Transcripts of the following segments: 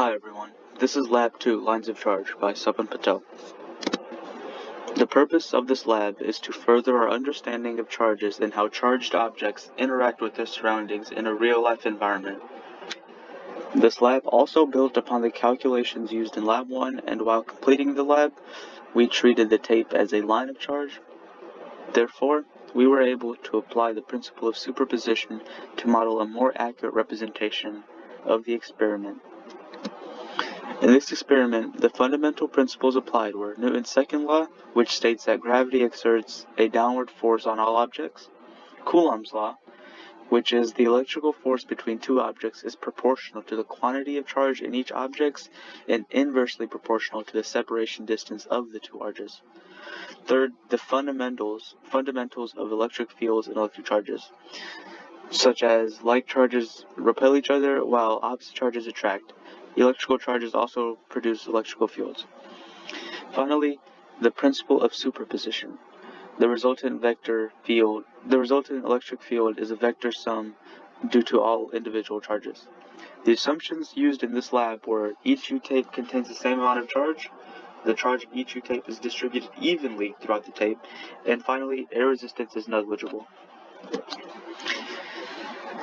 Hi everyone, this is Lab 2, Lines of Charge by Sapan Patel. The purpose of this lab is to further our understanding of charges and how charged objects interact with their surroundings in a real-life environment. This lab also built upon the calculations used in Lab 1, and while completing the lab, we treated the tape as a line of charge. Therefore, we were able to apply the principle of superposition to model a more accurate representation of the experiment. In this experiment, the fundamental principles applied were Newton's second law, which states that gravity exerts a downward force on all objects; Coulomb's law, which is the electrical force between two objects is proportional to the quantity of charge in each object and inversely proportional to the separation distance of the two objects. Third, the fundamentals of electric fields and electric charges, such as like charges repel each other while opposite charges attract. Electrical charges also produce electrical fields. Finally, the principle of superposition. The resultant electric field is a vector sum due to all individual charges. The assumptions used in this lab were each U-tape contains the same amount of charge, the charge of each U-tape is distributed evenly throughout the tape, and finally, air resistance is negligible.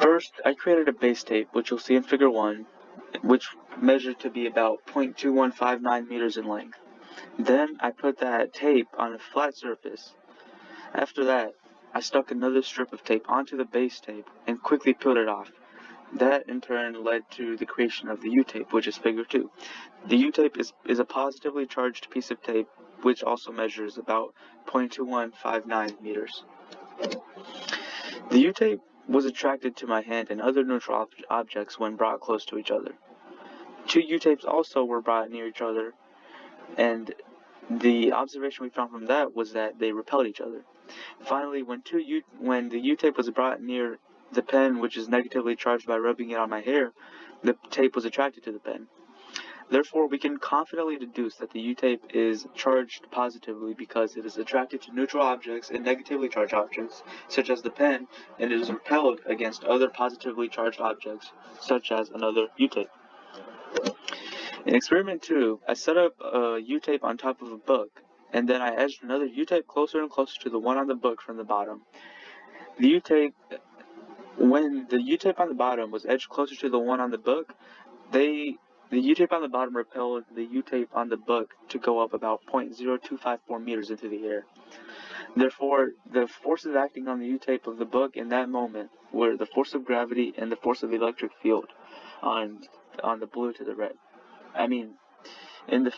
First, I created a base tape, which you'll see in Figure 1, which measured to be about 0.2159 meters in length. Then I put that tape on a flat surface. After that, I stuck another strip of tape onto the base tape and quickly peeled it off. That in turn led to the creation of the U-tape, which is Figure 2. The U-tape is a positively charged piece of tape, which also measures about 0.2159 meters. The U-tape was attracted to my hand and other neutral objects when brought close to each other. Two U-tapes also were brought near each other, and the observation we found from that was that they repelled each other. Finally, when the U-tape was brought near the pen, which is negatively charged by rubbing it on my hair, the tape was attracted to the pen. Therefore, we can confidently deduce that the U-tape is charged positively because it is attracted to neutral objects and negatively charged objects, such as the pen, and it is repelled against other positively charged objects, such as another U-tape. In Experiment 2, I set up a U-tape on top of a book, and then I edged another U-tape closer and closer to the one on the book from the bottom. When the U-tape on the bottom was edged closer to the one on the book, the U-tape on the bottom repelled the U-tape on the book to go up about 0.0254 meters into the air. Therefore, the forces acting on the U-tape of the book in that moment were the force of gravity and the force of the electric field on the blue to the red. In the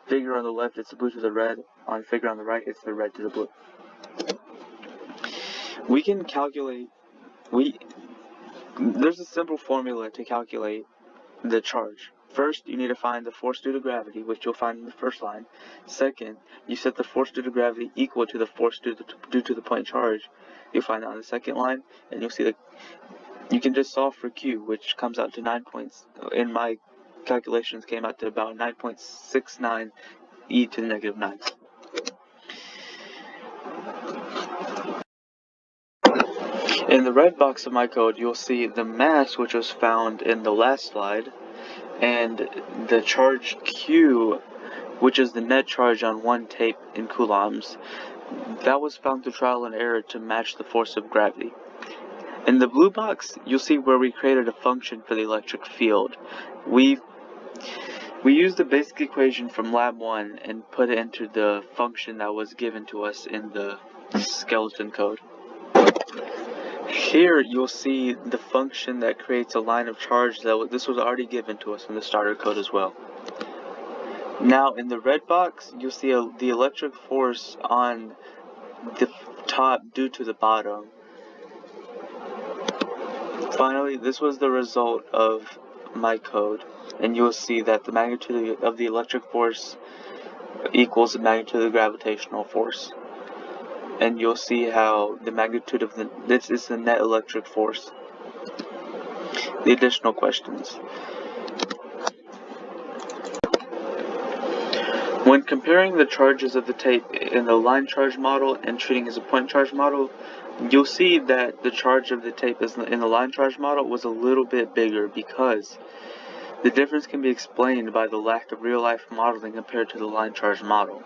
figure on the left, it's the blue to the red. On the figure on the right, it's the red to the blue. There's a simple formula to calculate the charge. First, you need to find the force due to gravity, which you'll find in the first line. Second, you set the force due to gravity equal to the force due to the point charge. You'll find that on the second line, and you'll see that you can just solve for Q, which comes out to 9 points. In my calculations, came out to about 9.69 e to the negative 9. In the red box of my code, you'll see the mass, which was found in the last slide, and the charge Q, which is the net charge on one tape in coulombs. That was found through trial and error to match the force of gravity. In the blue box, you'll see where we created a function for the electric field. We used the basic equation from Lab 1 and put it into the function that was given to us in the skeleton code. Here you'll see the function that creates a line of charge this was already given to us in the starter code as well. Now in the red box, you'll see the electric force on the top due to the bottom. Finally, this was the result of my code, and you'll see that the magnitude of the electric force equals the magnitude of the gravitational force. And you'll see how the magnitude of this is the net electric force. The additional questions. When comparing the charges of the tape in the line charge model and treating as a point charge model, you'll see that the charge of the tape in the line charge model was a little bit bigger because The difference can be explained by the lack of real-life modeling compared to the line charge model.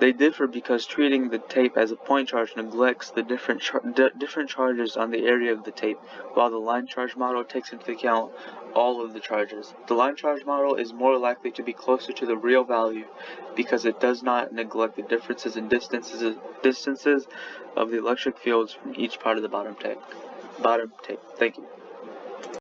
They differ because treating the tape as a point charge neglects the different charges on the area of the tape, while the line charge model takes into account all of the charges. The line charge model is more likely to be closer to the real value because it does not neglect the differences in distances of the electric fields from each part of the bottom tape. Thank you.